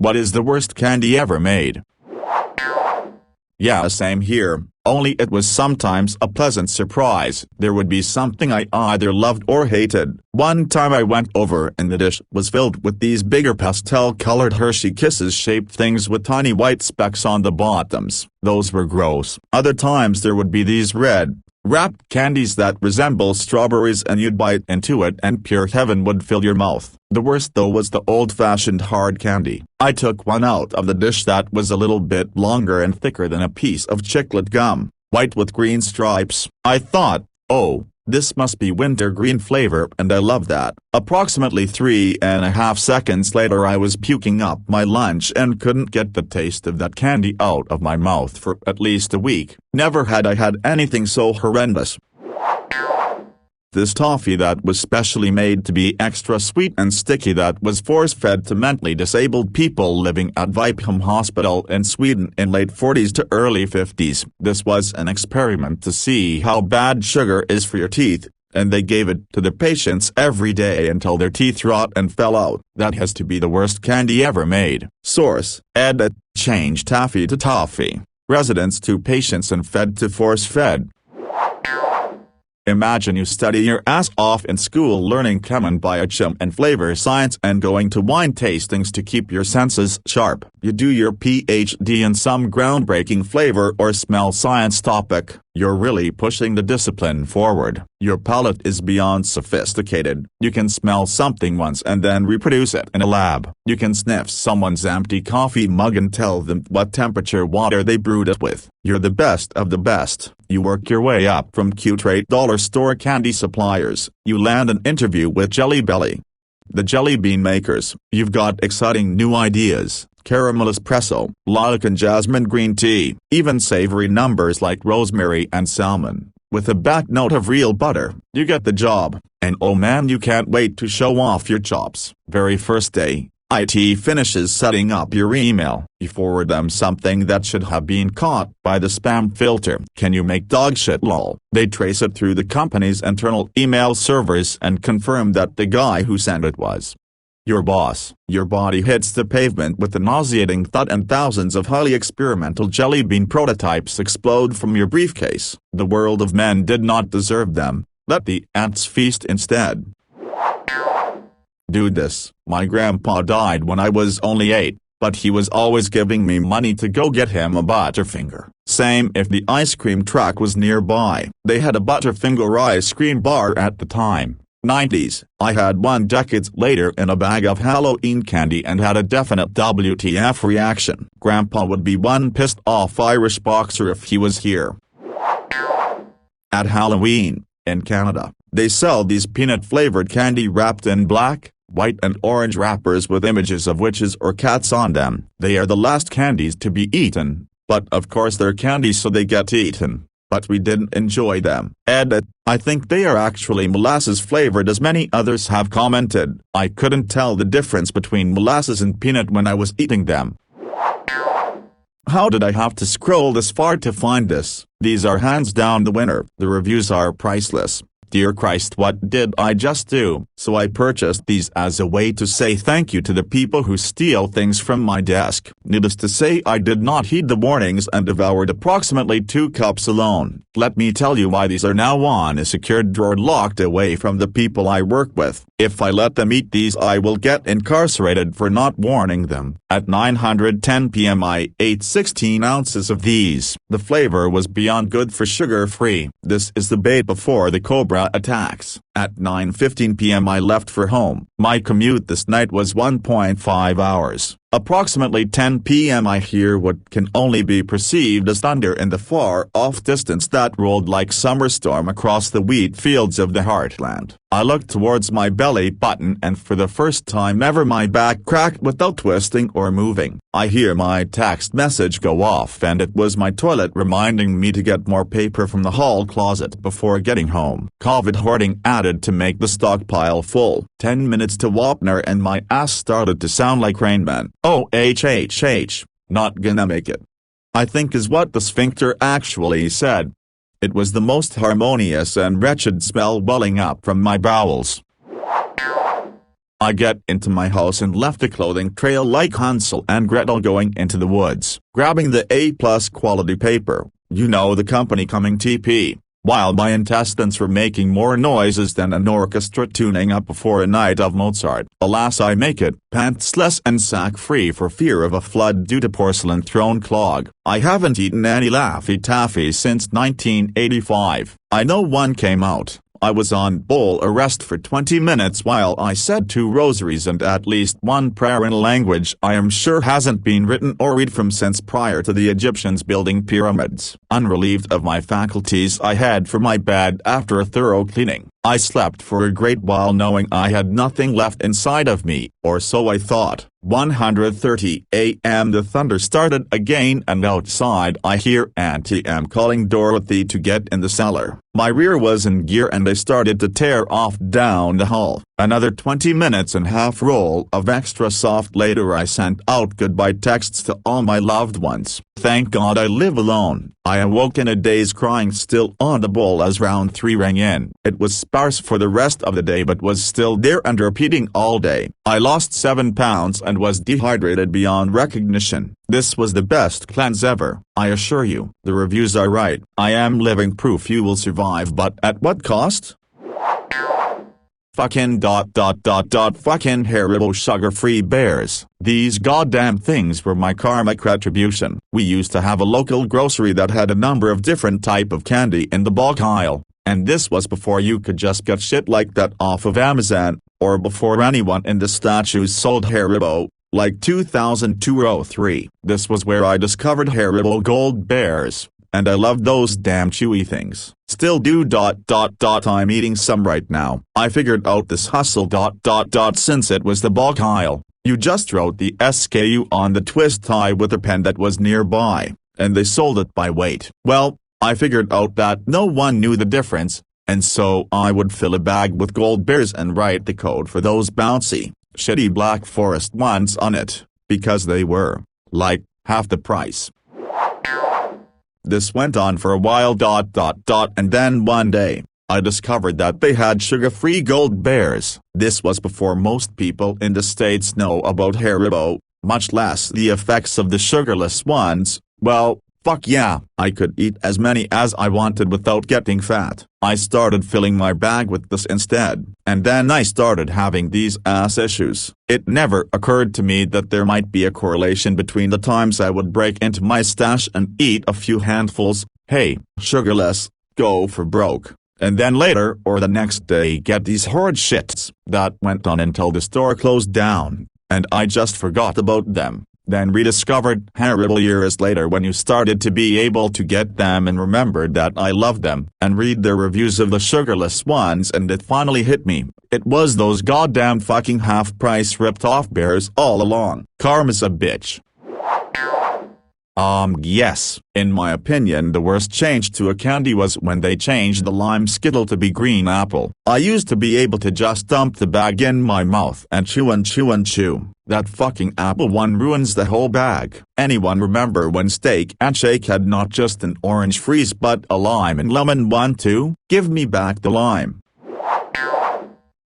What is the worst candy ever made? Yeah, same here, only it was sometimes a pleasant surprise. There would be something I either loved or hated. One time I went over and the dish was filled with these bigger pastel-colored Hershey Kisses shaped things with tiny white specks on the bottoms. Those were gross. Other times there would be these red, wrapped candies that resemble strawberries and you'd bite into it and pure heaven would fill your mouth. The worst though was the old-fashioned hard candy. I took one out of the dish that was a little bit longer and thicker than a piece of chiclet gum, white with green stripes. I thought, oh, this must be wintergreen flavor, and I love that. Approximately 3.5 seconds later I was puking up my lunch and couldn't get the taste of that candy out of my mouth for at least a week. Never had I had anything so horrendous. This toffee that was specially made to be extra sweet and sticky that was force-fed to mentally disabled people living at Vipum Hospital in Sweden in late 40s to early 50s. This was an experiment to see how bad sugar is for your teeth, and they gave it to the patients every day until their teeth rot and fell out. That has to be the worst candy ever made. Source: Edit. Change taffy to toffee. Residents to patients and fed to force-fed. Imagine you study your ass off in school learning chem and biochem and flavor science and going to wine tastings to keep your senses sharp. You do your PhD in some groundbreaking flavor or smell science topic. You're really pushing the discipline forward. Your palate is beyond sophisticated. You can smell something once and then reproduce it in a lab. You can sniff someone's empty coffee mug and tell them what temperature water they brewed it with. You're the best of the best. You work your way up from cute $8 store candy suppliers. You land an interview with Jelly Belly, the jelly bean makers. You've got exciting new ideas. Caramel espresso, lilac and jasmine green tea, even savory numbers like rosemary and salmon, with a back note of real butter. You get the job, and oh man, you can't wait to show off your chops. Very first day, IT finishes setting up your email. You forward them something that should have been caught by the spam filter. Can you make dog shit lol? They trace it through the company's internal email servers and confirm that the guy who sent it was your boss. Your body hits the pavement with a nauseating thud and thousands of highly experimental jelly bean prototypes explode from your briefcase. The world of men did not deserve them. Let the ants feast instead. Do this. My grandpa died when I was only 8, but he was always giving me money to go get him a Butterfinger. Same if the ice cream truck was nearby. They had a Butterfinger ice cream bar at the time. 90s. I had one decades later in a bag of Halloween candy and had a definite WTF reaction. Grandpa would be one pissed off Irish boxer if he was here. At Halloween, in Canada, they sell these peanut-flavored candy wrapped in black, white and orange wrappers with images of witches or cats on them. They are the last candies to be eaten, but of course they're candy so they get eaten. But we didn't enjoy them. Edit. I think they are actually molasses flavored, as many others have commented. I couldn't tell the difference between molasses and peanut when I was eating them. How did I have to scroll this far to find this? These are hands down the winner. The reviews are priceless. Dear Christ, what did I just do? So I purchased these as a way to say thank you to the people who steal things from my desk. Needless to say, I did not heed the warnings and devoured approximately 2 cups alone. Let me tell you why these are now on a secured drawer locked away from the people I work with. If I let them eat these, I will get incarcerated for not warning them. At 9:10 p.m. I ate 16 ounces of these. The flavor was beyond good for sugar-free. This is the bait before the cobra attacks. At 9:15 p.m. I left for home. My commute this night was 1.5 hours. Approximately 10 p.m. I hear what can only be perceived as thunder in the far-off distance that rolled like summer storm across the wheat fields of the heartland. I looked towards my belly button and for the first time ever my back cracked without twisting or moving. I hear my text message go off and it was my toilet reminding me to get more paper from the hall closet before getting home. COVID hoarding added to make the stockpile full. 10 minutes to Wapner and my ass started to sound like Rain Man. Oh not gonna make it, I think is what the sphincter actually said. It was the most harmonious and wretched smell welling up from my bowels. I get into my house and left a clothing trail like Hansel and Gretel going into the woods, grabbing the A+ quality paper, you know, the company coming TP, while my intestines were making more noises than an orchestra tuning up before a night of Mozart. Alas, I make it, pantsless and sack-free for fear of a flood due to porcelain throne clog. I haven't eaten any Laffy Taffy since 1985. I know one came out. I was on bowl arrest for 20 minutes while I said 2 rosaries and at least one prayer in a language I am sure hasn't been written or read from since prior to the Egyptians building pyramids. Unrelieved of my faculties, I head for my bed after a thorough cleaning. I slept for a great while knowing I had nothing left inside of me, or so I thought. 1:30 a.m. The thunder started again and outside I hear Auntie M calling Dorothy to get in the cellar. My rear was in gear and I started to tear off down the hall. Another 20 minutes and half roll of extra soft later I sent out goodbye texts to all my loved ones. Thank God I live alone. I awoke in a daze crying still audible as round 3 rang in. It was sparse for the rest of the day but was still there and repeating all day. I lost 7 pounds and was dehydrated beyond recognition. This was the best cleanse ever, I assure you. The reviews are right. I am living proof you will survive, but at what cost? Fucking fucking Haribo sugar-free bears. These goddamn things were my karmic retribution. We used to have a local grocery that had a number of different type of candy in the bulk aisle, and this was before you could just get shit like that off of Amazon, or before anyone in the statues sold Haribo, like 2002 or 03. This was where I discovered Haribo Gold Bears, and I loved those damn chewy things. Still do. I'm eating some right now. I figured out this hustle. Since it was the bulk aisle, you just wrote the SKU on the twist tie with a pen that was nearby, and they sold it by weight. Well, I figured out that no one knew the difference, and so I would fill a bag with gold bears and write the code for those bouncy, shitty Black Forest ones on it, because they were, like, half the price. This went on for a while. And then one day, I discovered that they had sugar-free gold bears. This was before most people in the States know about Haribo, much less the effects of the sugarless ones. Well, fuck yeah, I could eat as many as I wanted without getting fat. I started filling my bag with this instead, and then I started having these ass issues. It never occurred to me that there might be a correlation between the times I would break into my stash and eat a few handfuls, hey, sugarless, go for broke, and then later or the next day get these horrid shits. That went on until the store closed down, and I just forgot about them. Then rediscovered Haribo years later when you started to be able to get them and remembered that I loved them and read their reviews of the sugarless ones, and it finally hit me. It was those goddamn fucking half-price ripped-off bears all along. Karma's a bitch. Yes. In my opinion, the worst change to a candy was when they changed the lime Skittle to be green apple. I used to be able to just dump the bag in my mouth and chew and chew and chew. That fucking apple one ruins the whole bag. Anyone remember when Steak and Shake had not just an orange freeze but a lime and lemon one too? Give me back the lime.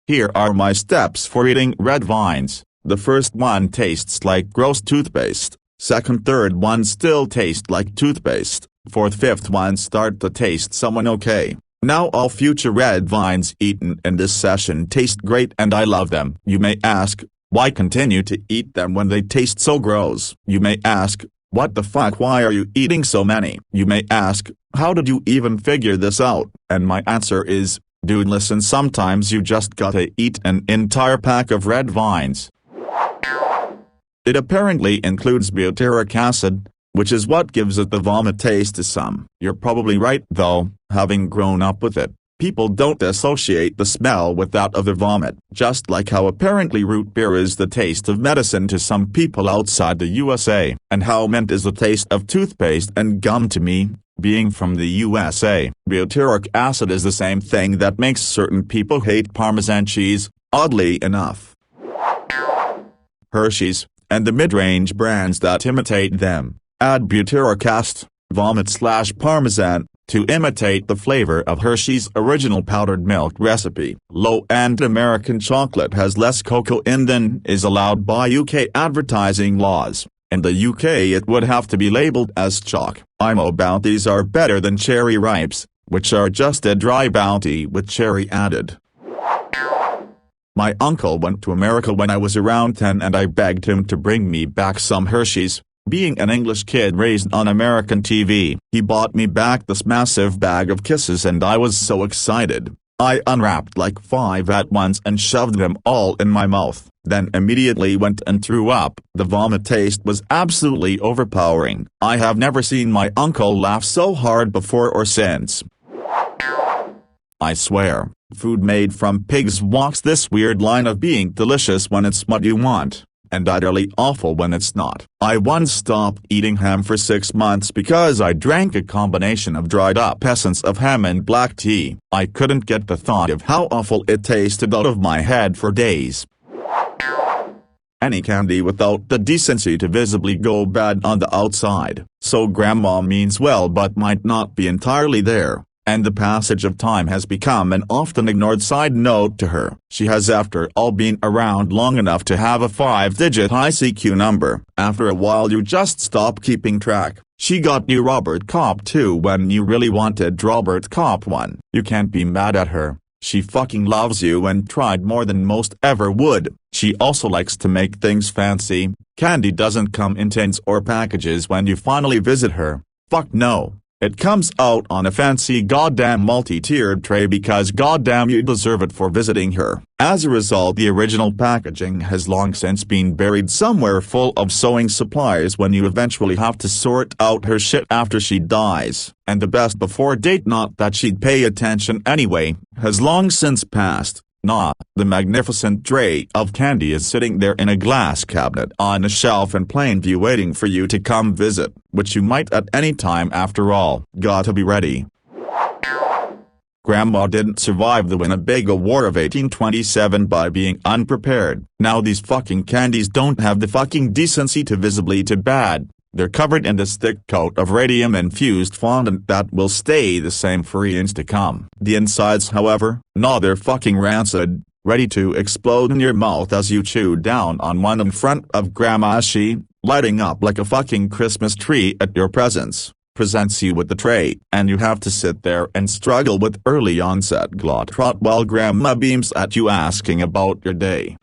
Here are my steps for eating red vines. The first one tastes like gross toothpaste. Second, third one still taste like toothpaste. Fourth, fifth one start to taste someone okay. Now all future red vines eaten in this session taste great and I love them. You may ask, why continue to eat them when they taste so gross? You may ask, what the fuck, why are you eating so many? You may ask, how did you even figure this out? And my answer is, dude, listen, sometimes you just gotta eat an entire pack of red vines. It apparently includes butyric acid, which is what gives it the vomit taste to some. You're probably right though, having grown up with it. People don't associate the smell with that of the vomit, just like how apparently root beer is the taste of medicine to some people outside the USA, and how mint is the taste of toothpaste and gum to me, being from the USA. Butyric acid is the same thing that makes certain people hate Parmesan cheese, oddly enough. Hershey's, and the mid-range brands that imitate them, add butyric acid, vomit/Parmesan, to imitate the flavor of Hershey's original powdered milk recipe. Low-end American chocolate has less cocoa in than is allowed by UK advertising laws. In the UK it would have to be labelled as chalk. IMO bounties are better than cherry ripes, which are just a dry bounty with cherry added. My uncle went to America when I was around 10 and I begged him to bring me back some Hershey's. Being an English kid raised on American TV, he bought me back this massive bag of Kisses and I was so excited. I unwrapped like 5 at once and shoved them all in my mouth, then immediately went and threw up. The vomit taste was absolutely overpowering. I have never seen my uncle laugh so hard before or since. I swear, food made from pigs walks this weird line of being delicious when it's what you want, and utterly awful when it's not. I once stopped eating ham for 6 months because I drank a combination of dried up essence of ham and black tea. I couldn't get the thought of how awful it tasted out of my head for days. Any candy without the decency to visibly go bad on the outside, so grandma means well but might not be entirely there. And the passage of time has become an often ignored side note to her. She has after all been around long enough to have a 5-digit ICQ number. After a while you just stop keeping track. She got you Robert Cop 2 when you really wanted Robert Cop 1. You can't be mad at her. She fucking loves you and tried more than most ever would. She also likes to make things fancy. Candy doesn't come in tins or packages when you finally visit her. Fuck no. It comes out on a fancy goddamn multi-tiered tray because goddamn you deserve it for visiting her. As a result, the original packaging has long since been buried somewhere full of sewing supplies when you eventually have to sort out her shit after she dies. And the best before date, not that she'd pay attention anyway, has long since passed. Nah, the magnificent tray of candy is sitting there in a glass cabinet on a shelf in plain view waiting for you to come visit, which you might at any time after all. Gotta be ready. Grandma didn't survive the Winnebago War of 1827 by being unprepared. Now these fucking candies don't have the fucking decency to visibly to bad. They're covered in this thick coat of radium-infused fondant that will stay the same for years to come. The insides, however, nah, they're fucking rancid, ready to explode in your mouth as you chew down on one in front of Grandma as she, lighting up like a fucking Christmas tree at your presence, presents you with the tray, and you have to sit there and struggle with early onset glot rot while Grandma beams at you asking about your day.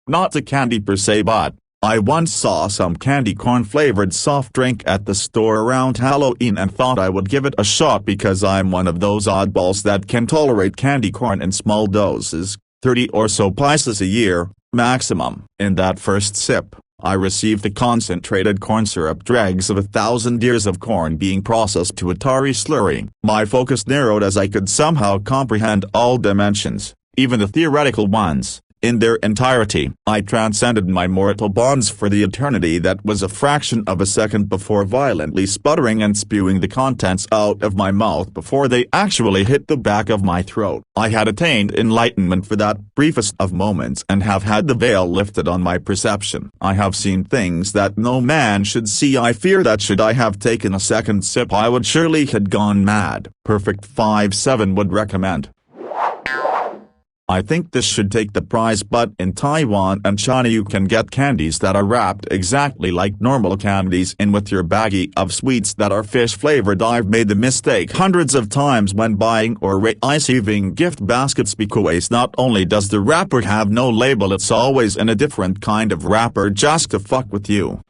Not the candy per se, but I once saw some candy corn flavored soft drink at the store around Halloween and thought I would give it a shot because I'm one of those oddballs that can tolerate candy corn in small doses, 30 or so pieces a year, maximum. In that first sip, I received the concentrated corn syrup dregs of 1,000 ears of corn being processed to a tarry slurry. My focus narrowed as I could somehow comprehend all dimensions, even the theoretical ones, in their entirety. I transcended my mortal bonds for the eternity that was a fraction of a second before violently sputtering and spewing the contents out of my mouth before they actually hit the back of my throat. I had attained enlightenment for that briefest of moments and have had the veil lifted on my perception. I have seen things that no man should see. I fear that should I have taken a second sip I would surely had gone mad. Perfect 5-7 would recommend. I think this should take the prize, but in Taiwan and China you can get candies that are wrapped exactly like normal candies in with your baggie of sweets that are fish flavored. I've made the mistake hundreds of times when buying or receiving gift baskets because not only does the wrapper have no label, it's always in a different kind of wrapper just to fuck with you.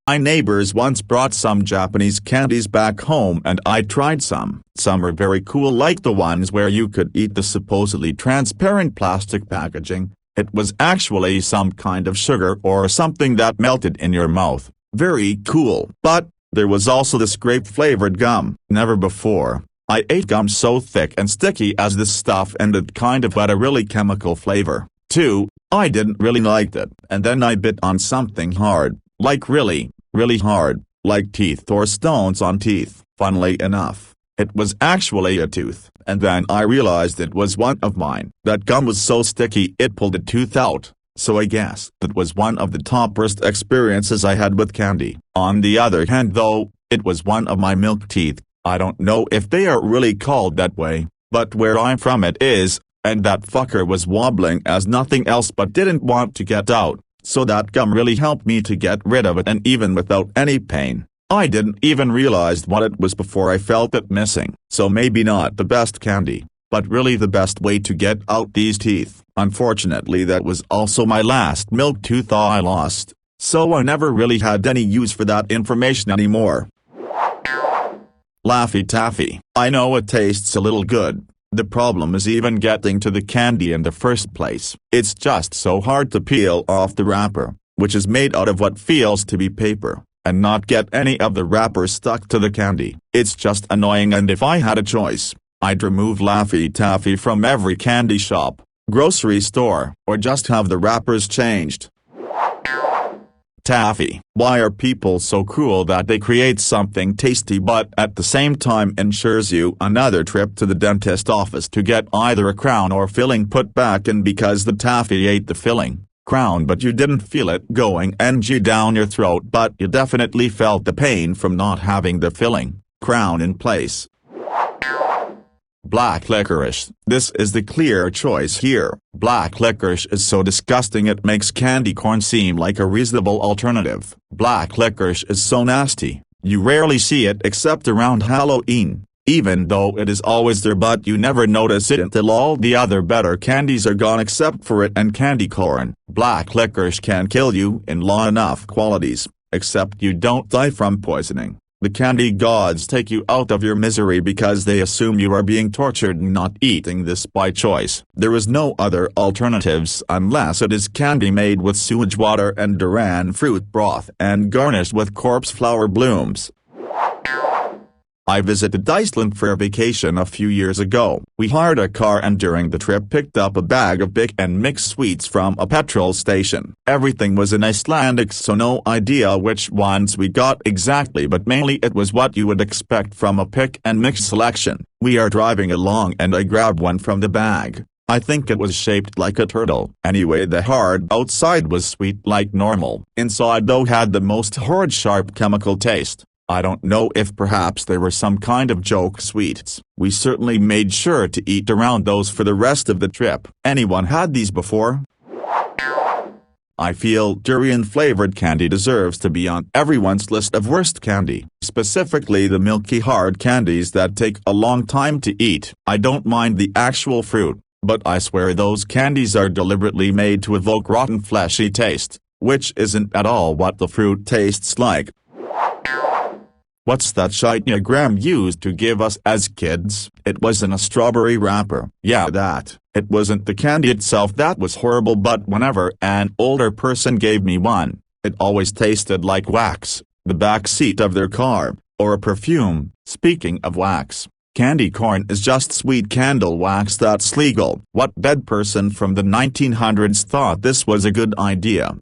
My neighbors once brought some Japanese candies back home and I tried some. Some are very cool, like the ones where you could eat the supposedly transparent plastic packaging. It was actually some kind of sugar or something that melted in your mouth. Very cool. But there was also this grape-flavored gum. Never before I ate gum so thick and sticky as this stuff, and it kind of had a really chemical flavor, too. I didn't really like it. And then I bit on something hard. Like really, really hard, like teeth or stones on teeth. Funnily enough, it was actually a tooth, and then I realized it was one of mine. That gum was so sticky it pulled a tooth out, so I guess that was one of the top worst experiences I had with candy. On the other hand though, It was one of my milk teeth. I don't know if they are really called that way, but where I'm from it is, and that fucker was wobbling as nothing else but didn't want to get out, so that gum really helped me to get rid of it, and even without any pain. I didn't even realize what it was before I felt it missing. So maybe not the best candy, but really the best way to get out these teeth. Unfortunately, that was also my last milk tooth I lost, so I never really had any use for that information anymore. Laffy Taffy. I know it tastes a little good. The problem is even getting to the candy in the first place. It's just so hard to peel off the wrapper, which is made out of what feels to be paper, and not get any of the wrapper stuck to the candy. It's just annoying, and if I had a choice, I'd remove Laffy Taffy from every candy shop, grocery store, or just have the wrappers changed. Taffy. Why are people so cruel that they create something tasty but at the same time ensures you another trip to the dentist office to get either a crown or filling put back in because the taffy ate the filling? Crown, but you didn't feel it going down your throat, but you definitely felt the pain from not having the filling. Crown in place. Black licorice. This is the clear choice here. Black licorice is so disgusting it makes candy corn seem like a reasonable alternative. Black licorice is so nasty, you rarely see it except around Halloween, even though it is always there, but you never notice it until all the other better candies are gone except for it and candy corn. Black licorice can kill you in low enough qualities, except you don't die from poisoning. The candy gods take you out of your misery because they assume you are being tortured and not eating this by choice. There is no other alternatives unless it is candy made with sewage water and Duran fruit broth and garnished with corpse flower blooms. I visited Iceland for a vacation a few years ago. We hired a car and during the trip picked up a bag of pick and mix sweets from a petrol station. Everything was in Icelandic, so no idea which ones we got exactly, but mainly it was what you would expect from a pick and mix selection. We are driving along and I grabbed one from the bag. I think it was shaped like a turtle. Anyway, the hard outside was sweet like normal. Inside though had the most horrid sharp chemical taste. I don't know if perhaps they were some kind of joke sweets. We certainly made sure to eat around those for the rest of the trip. Anyone had these before? I feel durian-flavored candy deserves to be on everyone's list of worst candy, specifically the milky hard candies that take a long time to eat. I don't mind the actual fruit, but I swear those candies are deliberately made to evoke rotten fleshy taste, which isn't at all what the fruit tastes like. What's that shite your gram used to give us as kids? It was in a strawberry wrapper. Yeah, that. It wasn't the candy itself that was horrible, but whenever an older person gave me one, it always tasted like wax, the back seat of their car, or a perfume. Speaking of wax, candy corn is just sweet candle wax that's legal. What dead person from the 1900s thought this was a good idea?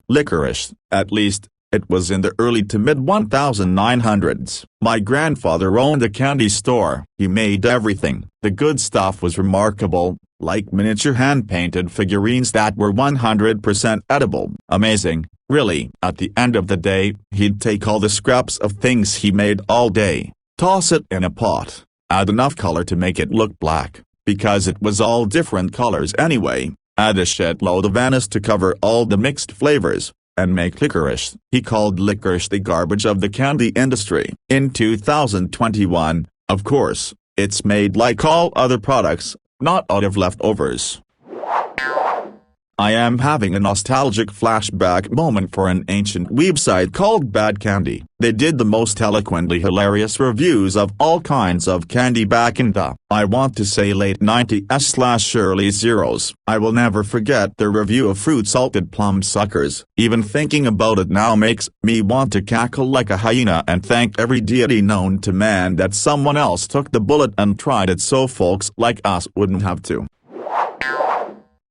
Licorice, at least. It was in the early to mid-1900s. My grandfather owned a candy store. He made everything. The good stuff was remarkable, like miniature hand-painted figurines that were 100% edible. Amazing, really. At the end of the day, he'd take all the scraps of things he made all day, toss it in a pot, add enough color to make it look black, because it was all different colors anyway, add a shitload of anise to cover all the mixed flavors, and make licorice. He called licorice the garbage of the candy industry. In 2021, of course, it's made like all other products, not out of leftovers. I am having a nostalgic flashback moment for an ancient website called Bad Candy. They did the most eloquently hilarious reviews of all kinds of candy back in the, I want to say late 90s/early zeros. I will never forget their review of fruit salted plum suckers. Even thinking about it now makes me want to cackle like a hyena and thank every deity known to man that someone else took the bullet and tried it so folks like us wouldn't have to.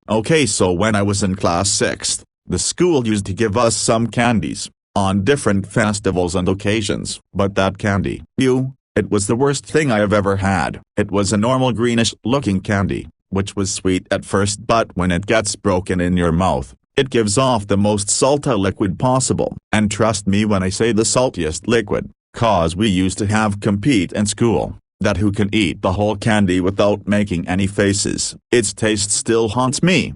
Okay, so when I was in class 6th, the school used to give us some candies, on different festivals and occasions. But that candy, it was the worst thing I have ever had. It was a normal greenish-looking candy, which was sweet at first, but when it gets broken in your mouth, It gives off the most salty liquid possible. And trust me when I say the saltiest liquid, cause we used to have compete in school, that who can eat the whole candy without making any faces. Its taste still haunts me.